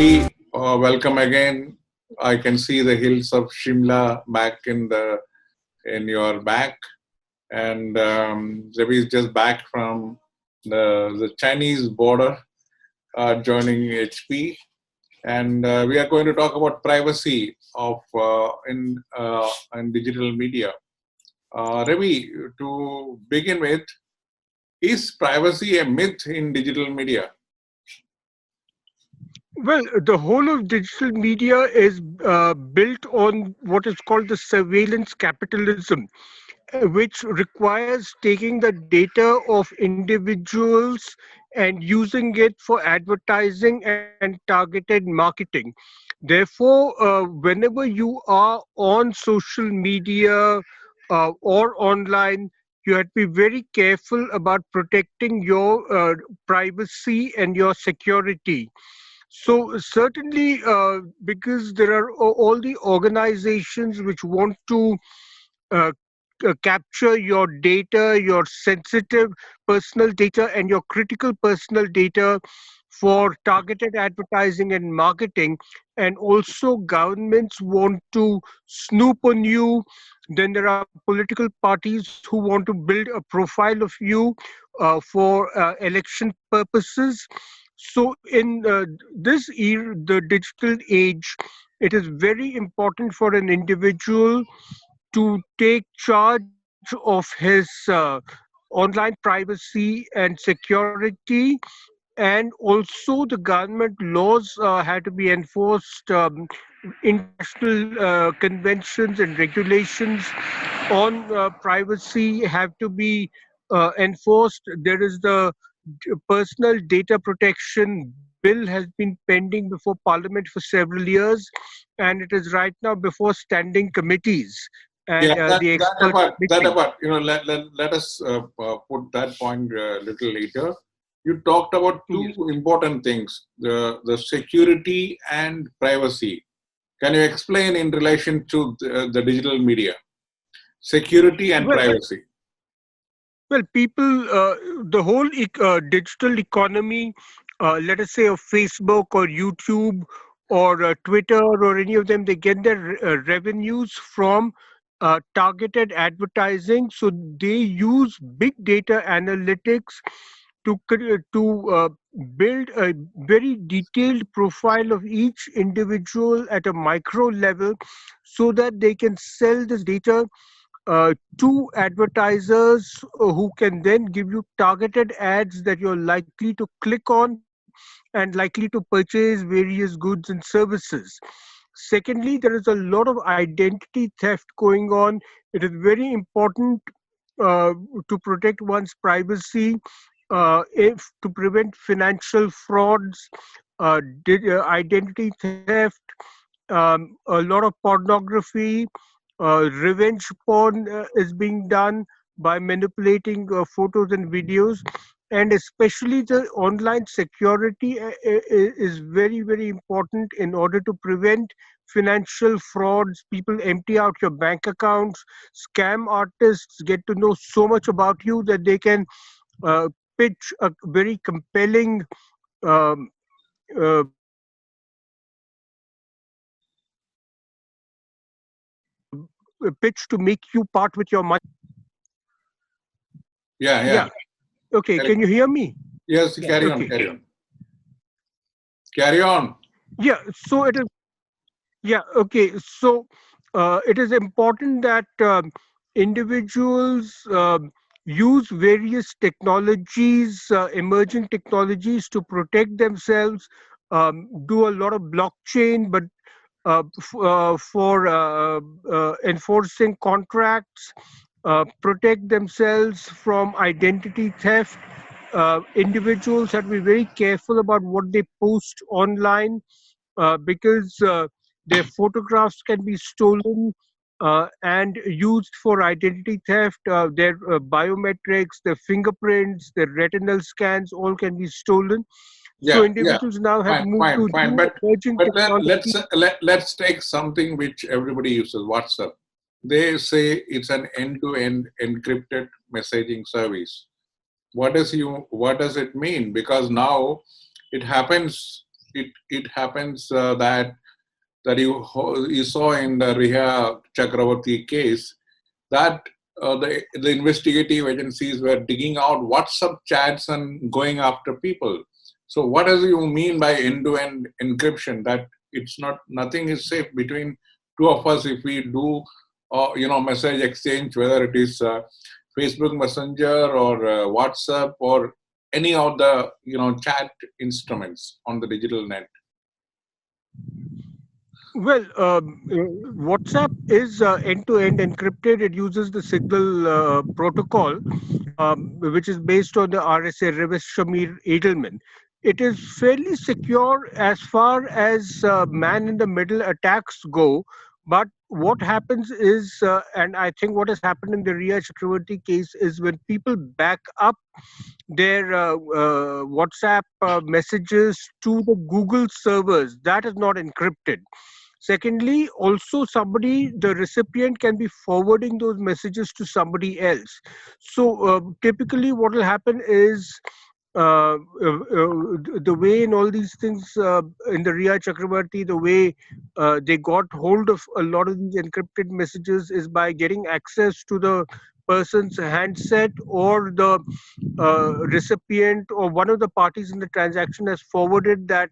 Ravi, welcome again. I can see the hills of Shimla back in your back, and Ravi is just back from the Chinese border, joining HP, and we are going to talk about privacy of in digital media. Ravi, to begin with, is privacy a myth in digital media? Well, the whole of digital media is built on what is called the surveillance capitalism, which requires taking the data of individuals and using it for advertising and targeted marketing. Therefore, whenever you are on social media or online, you have to be very careful about protecting your privacy and your security. So certainly, because there are all the organizations which want to uh, capture your data, your sensitive personal data, and your critical personal data for targeted advertising and marketing. And also, governments want to snoop on you. Then there are political parties who want to build a profile of you for election purposes. So, in this era, the digital age, it is very important for an individual to take charge of his online privacy and security, and also the government laws had to be enforced. International conventions and regulations on privacy have to be enforced. There is the personal data protection bill has been pending before parliament for several years, and it is right now before standing committees Yeah, and that, the that expert apart, that committee. apart, let us put that point a little later. You talked about two Yes. important things, the security and privacy. Can you explain in relation to the digital media, security and Well, privacy? people, the whole digital economy, let us say of Facebook or YouTube or Twitter or any of them, they get their revenues from targeted advertising. So they use big data analytics to build a very detailed profile of each individual at a micro level, so that they can sell this data to advertisers who can then give you targeted ads that you're likely to click on and likely to purchase various goods and services. Secondly, there is a lot of identity theft going on. It is very important uh, to protect one's privacy, if to prevent financial frauds, identity theft, a lot of pornography, revenge porn is being done by manipulating photos and videos, and especially the online security is very, very important in order to prevent financial frauds. People empty out your bank accounts. Scam artists get to know so much about you that they can uh, pitch a very compelling um, pitch to make you part with your money. Yeah, Yeah. yeah. Okay. Can you hear me? Yes, carry on, Okay. carry on, carry on. Yeah. So it is. Yeah. Okay. So it is important that individuals use various technologies, emerging technologies, to protect themselves. Do a lot of blockchain, but for enforcing contracts, protect themselves from identity theft. Individuals have to be very careful about what they post online, because their photographs can be stolen and used for identity theft. Their biometrics, their fingerprints, their retinal scans, all can be stolen. So Yeah, yeah. individuals now have Fine, moved fine, to fine. new emerging But technology. let's take something which everybody uses, WhatsApp. They say it's an end-to-end encrypted messaging service. What does it mean? Because now it happens it happens that you saw in the Riha Chakravarti case, that the investigative agencies were digging out WhatsApp chats and going after people. So what does you mean by end-to-end encryption? That it's not, nothing is safe between two of us if we do message exchange, whether it is Facebook Messenger or WhatsApp or any of the chat instruments on the digital net. Well, WhatsApp is end-to-end encrypted. It uses the Signal protocol, which is based on the RSA Reverse Shamir Edelman. It is fairly secure as far as man-in-the-middle attacks go. But what happens is, and I think what has happened in the Ria Chakravarti case is when people back up their WhatsApp messages to the Google servers, that is not encrypted. Secondly, also somebody, the recipient can be forwarding those messages to somebody else. So typically what will happen is the way in all these things in the Ria Chakrabarti, the way they got hold of a lot of these encrypted messages is by getting access to the person's handset, or the recipient or one of the parties in the transaction has forwarded that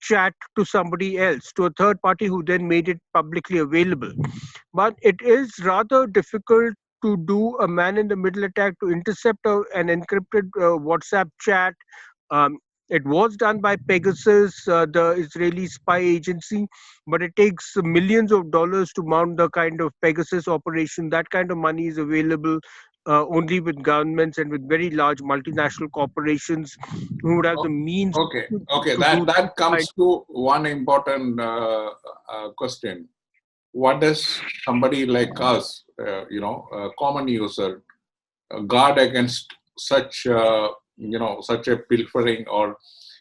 chat to somebody else, to a third party who then made it publicly available. But it is rather difficult to do a man in the middle attack to intercept an encrypted WhatsApp chat. It was done by Pegasus, the Israeli spy agency, but it takes millions of dollars to mount the kind of Pegasus operation. That kind of money is available only with governments and with very large multinational corporations who would have the means Okay, to, okay. to do That that. comes to one important question. What does somebody like us, a common user, guard against such, such a pilfering or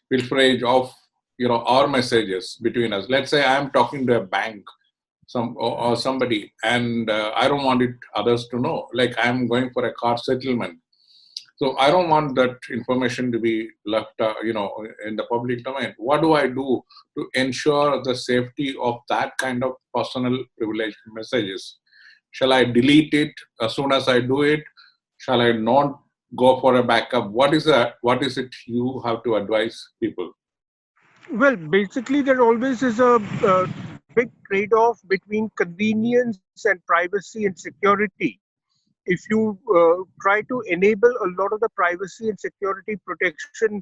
pilferage of, our messages between us? Let's say I am talking to a bank, or somebody, and I don't want it others to know. Like I'm going for a car settlement, so I don't want that information to be left, in the public domain. What do I do to ensure the safety of that kind of personal privileged messages? Shall I delete it as soon as I do it? Shall I not go for a backup? What is that? What is it you have to advise people? Well, basically, there always is a big trade off between convenience and privacy and security. If you try to enable a lot of the privacy and security protection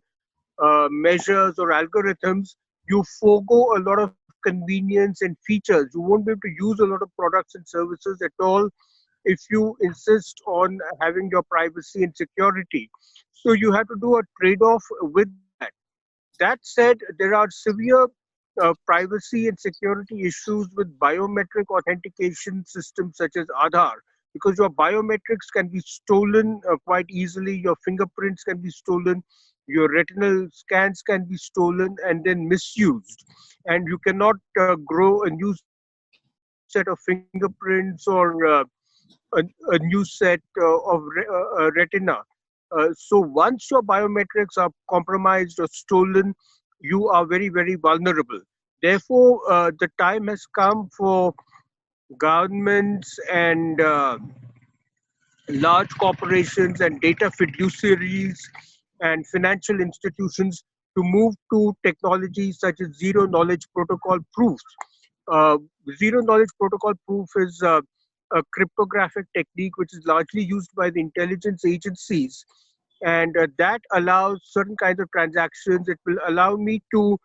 measures or algorithms, you forego a lot of convenience and features. You won't be able to use a lot of products and services at all if you insist on having your privacy and security. So you have to do a trade off with that. That said, there are severe privacy and security issues with biometric authentication systems such as Aadhaar, because your biometrics can be stolen quite easily, your fingerprints can be stolen, your retinal scans can be stolen and then misused. And you cannot grow a new set of fingerprints or a new set of retina. So once your biometrics are compromised or stolen, you are very, very vulnerable. Therefore, the time has come for governments and large corporations and data fiduciaries and financial institutions to move to technologies such as zero knowledge protocol proofs. Uh, Zero knowledge protocol proof is a cryptographic technique which is largely used by the intelligence agencies, and that allows certain kinds of transactions. It will allow me to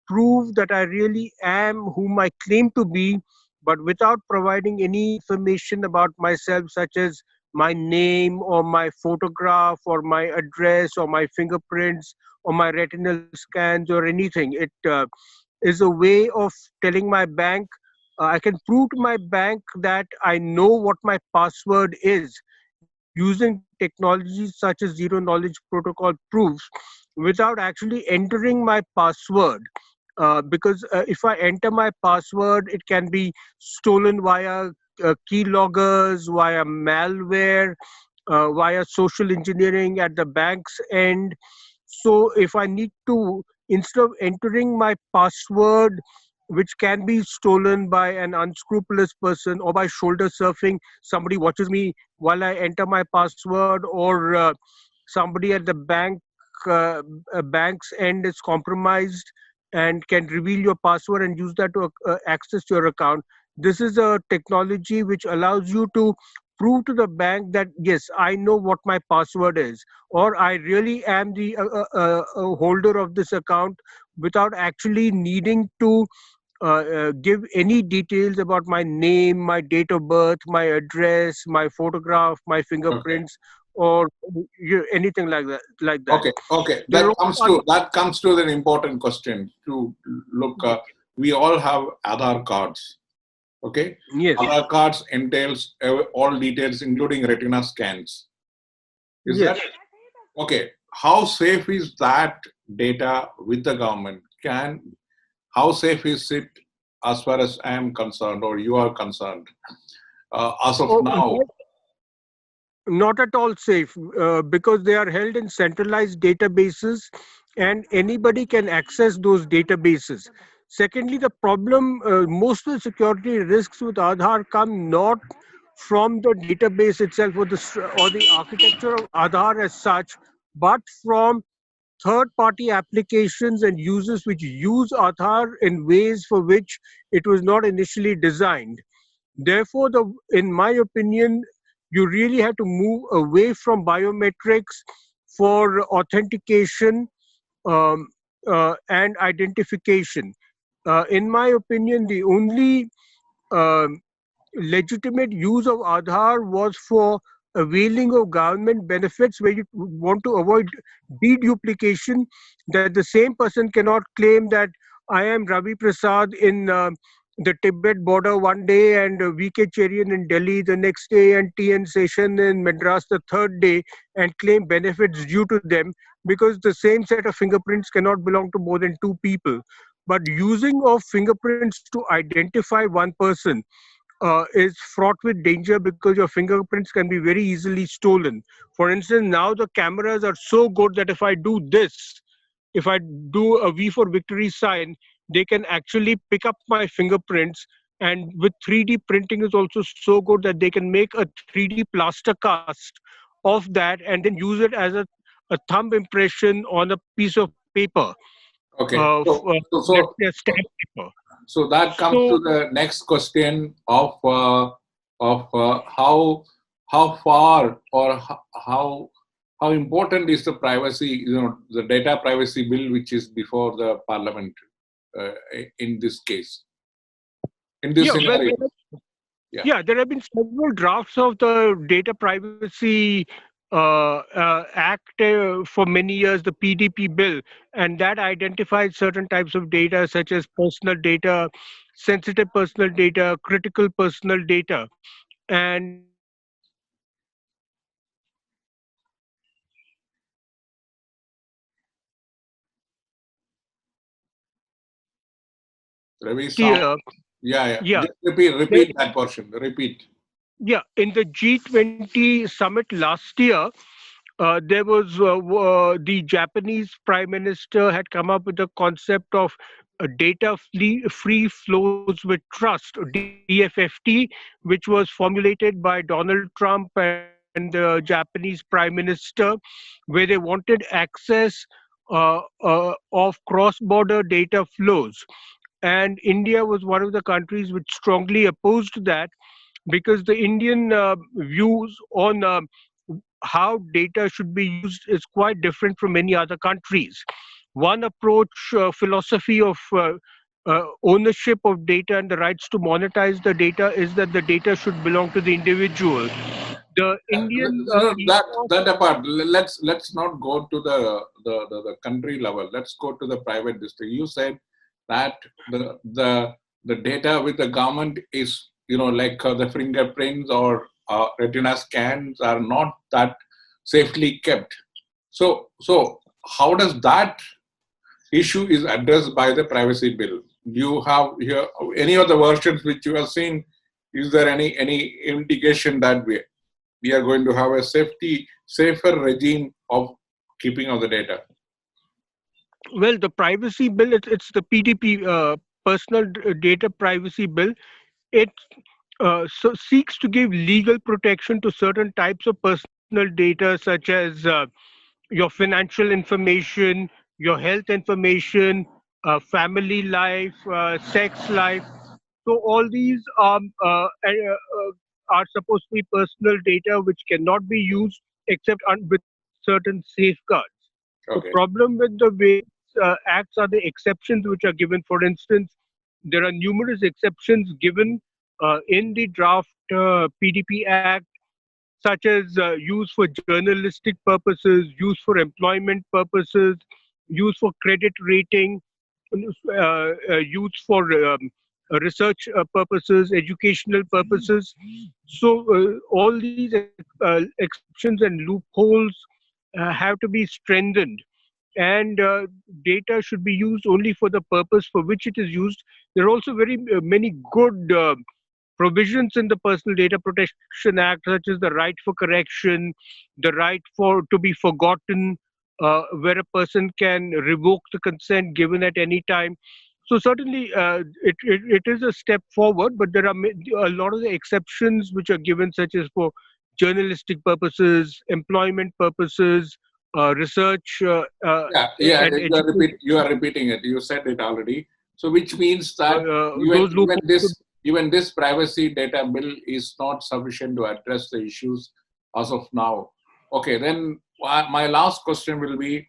prove that I really am whom I claim to be, but without providing any information about myself, such as my name or my photograph or my address or my fingerprints or my retinal scans or anything. It is a way of telling my bank. I can prove to my bank that I know what my password is using technologies such as zero knowledge protocol proofs without actually entering my password. Because if I enter my password, it can be stolen via keyloggers, via malware, via social engineering at the bank's end. So if I need to instead of entering my password, which can be stolen by an unscrupulous person, or by shoulder surfing, somebody watches me while I enter my password, or somebody at the bank's end is compromised and can reveal your password and use that to access your account. This is a technology which allows you to prove to the bank that yes, I know what my password is, or I really am the holder of this account, without actually needing to give any details about my name, my date of birth, my address, my photograph, my Okay. fingerprints, or anything like that. Okay. Okay. There are also That comes to an important question. To look, other. we all have Aadhaar cards. Okay. Yes, Aadhaar cards entails all details, including retina scans. Is yes. that okay? How safe is that data with the government? How safe is it as far as I am concerned, or you are concerned, as of Oh, now? not at all safe, because they are held in centralized databases, and anybody can access those databases. Secondly, the problem, most of the security risks with Aadhaar come not from the database itself, or the architecture of Aadhaar as such, but from third party applications and users which use Aadhaar in ways for which it was not initially designed. Therefore, in my opinion, you really have to move away from biometrics for authentication, um, and identification. In my opinion, the only um legitimate use of Aadhaar was for availing of government benefits, where you want to avoid deduplication, that the same person cannot claim that I am Ravi Prasad in the Tibet border one day, and VK Cherian in Delhi the next day, and TN Seshan in Madras the third day, and claim benefits due to them, because the same set of fingerprints cannot belong to more than two people. But using of fingerprints to identify one person is fraught with danger, because your fingerprints can be very easily stolen. For instance, now the cameras are so good that if I do this, if I do a V for victory sign, they can actually pick up my fingerprints. And with 3D printing is also so good that they can make a 3D plaster cast of that and then use it as a thumb impression on a piece of paper, Okay. let's say a stamp paper. So that comes to So, the next question of how far, or how important is the privacy, the data privacy bill which is before the parliament, uh, in this case, in this yeah, well, scenario? Yeah. yeah, there have been several drafts of the Data Privacy Act for many years, the PDP bill, and that identifies certain types of data, such as personal data, sensitive personal data, critical personal data. And Ravi last sound. year, Yeah, yeah. yeah, Just repeat there- that portion. Repeat. yeah, in the G20 summit last year, there was the Japanese Prime Minister had come up with the concept of free flows with trust, DFFT, which was formulated by Donald Trump and the Japanese Prime Minister, where they wanted access of cross-border data flows. And India was one of the countries which strongly opposed that, because the Indian views on how data should be used is quite different from many other countries. One approach, philosophy of ownership of data and the rights to monetize the data, is that the data should belong to the individual. The Indian ethos, That apart, let's not go to the country level. Let's go to the private district. You said that the data with the government is, like, the fingerprints or retina scans are not that safely kept. So how does that issue is addressed by the privacy bill? Do you have here any of the versions which you have seen? Is there any indication that we are going to have a safer regime of keeping of the data? Well, the privacy bill, it's the PDP, Data Privacy Bill. It seeks to give legal protection to certain types of personal data, such as your financial information, your health information, family life, sex life. So all these are supposed to be personal data which cannot be used except with certain safeguards. The Okay. problem with the way acts are the exceptions which are given. For instance, there are numerous exceptions given in the draft PDP Act, such as use for journalistic purposes, use for employment purposes, use for credit rating, use for research purposes, educational purposes. So all these exceptions and loopholes have to be strengthened, and data should be used only for the purpose for which it is used. There are also very many good provisions in the Personal Data Protection Act, such as the right for correction, the right for to be forgotten, where a person can revoke the consent given at any time. So certainly, it is a step forward, but there are a lot of the exceptions which are given, such as for journalistic purposes, employment purposes, research, Yeah, yeah, and education. you are repeating it. You said it already. So which means that Those loopholes. even this privacy data bill is not sufficient to address the issues as of now. Okay, then my last question will be,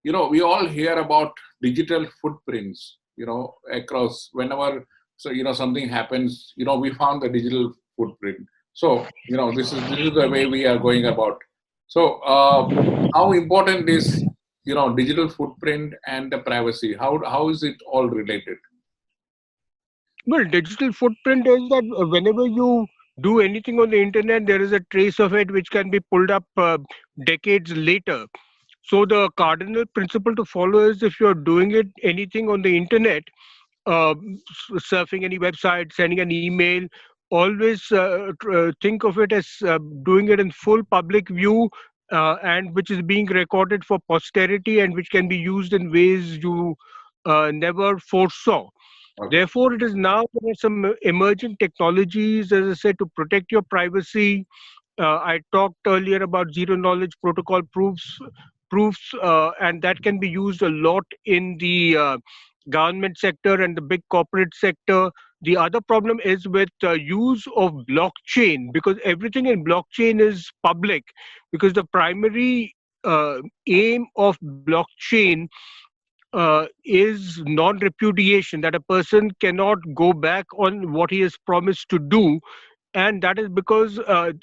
we all hear about digital footprints, across whenever, so, something happens, we found the digital footprint. So, this is the way we are going about. So, how important is, digital footprint and the privacy? How is it all related? Well, digital footprint is that whenever you do anything on the internet, there is a trace of it which can be pulled up decades later. So the cardinal principle to follow is, if you're doing it anything on the internet, uh, surfing any website, sending an email, always think of it as doing it in full public view, and which is being recorded for posterity and which can be used in ways you never foresaw. Okay. Therefore, it is now there are some emerging technologies, as I said, to protect your privacy. I talked earlier about zero knowledge protocol proofs, and that can be used a lot in the government sector and the big corporate sector. The other problem is with use of blockchain, because everything in blockchain is public. Because the primary aim of blockchain is non-repudiation, that a person cannot go back on what he has promised to do, and that is because a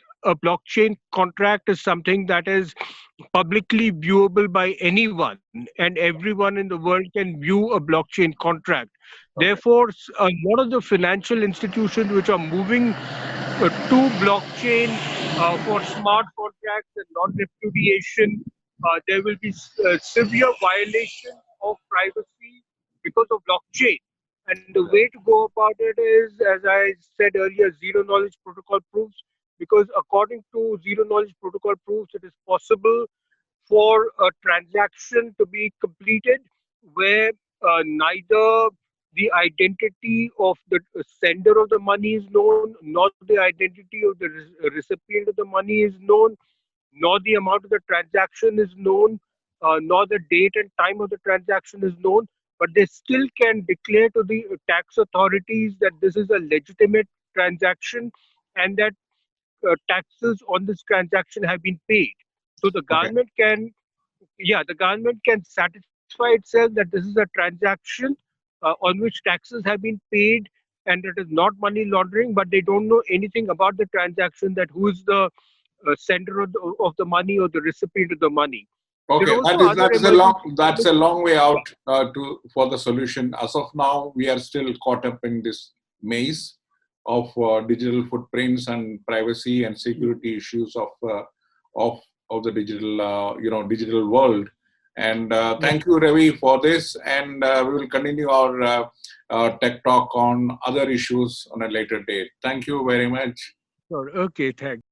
blockchain contract is something that is publicly viewable by anyone, and everyone in the world can view a blockchain contract. Okay. Therefore, a lot of the financial institutions which are moving to blockchain for smart contracts and non-repudiation, there will be severe violation of privacy because of blockchain. And the way to go about it is, as I said earlier, zero knowledge protocol proofs. Because according to zero knowledge protocol proofs, it is possible for a transaction to be completed where neither the identity of the sender of the money is known, nor the identity of the recipient of the money is known, nor the amount of the transaction is known, nor the date and time of the transaction is known. But they still can declare to the tax authorities that this is a legitimate transaction and that taxes on this transaction have been paid. So the Okay. government can, yeah, the government can satisfy itself that this is a transaction on which taxes have been paid and it is not money laundering, but they don't know anything about the transaction, that who is the sender of the money or the recipient of the money. There are Okay, also other emerging that's a technologies. long way out to for the solution. As of now, we are still caught up in this maze of digital footprints and privacy and security issues of of the digital digital world. And Yeah, thank you, Ravi, for this. And we will continue our tech talk on other issues on a later date. Thank you very much. sure. Okay, thanks.